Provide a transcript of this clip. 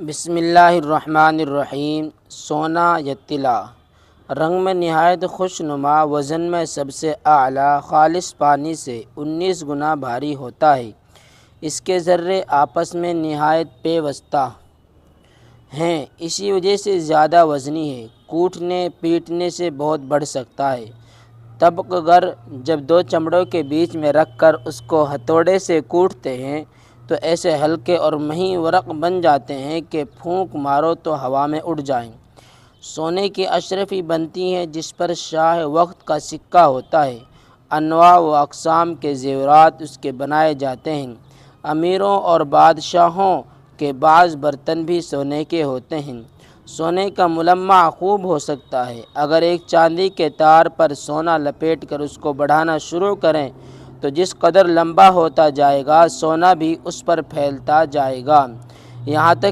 بسم اللہ الرحمن الرحیم۔ سونا یا طلا رنگ میں نہایت خوش نما، وزن میں سب سے اعلیٰ، خالص پانی سے 19 گنا بھاری ہوتا ہے۔ اس کے ذرے آپس میں نہایت پیوستہ ہیں، اسی وجہ سے زیادہ وزنی ہے، کوٹنے پیٹنے سے بہت بڑھ سکتا ہے۔ طبق گر جب دو چمڑوں کے بیچ میں رکھ کر اس کو ہتھوڑے سے کوٹتے ہیں تو ایسے ہلکے اور مہین ورق بن جاتے ہیں کہ پھونک مارو تو ہوا میں اڑ جائیں۔ سونے کی اشرفی بنتی ہیں جس پر شاہ وقت کا سکہ ہوتا ہے، انواع و اقسام کے زیورات اس کے بنائے جاتے ہیں۔ امیروں اور بادشاہوں کے بعض برتن بھی سونے کے ہوتے ہیں۔ سونے کا ملمع خوب ہو سکتا ہے، اگر ایک چاندی کے تار پر سونا لپیٹ کر اس کو بڑھانا شروع کریں تو جس قدر لمبا ہوتا جائے گا سونا بھی اس پر پھیلتا جائے گا، یہاں تک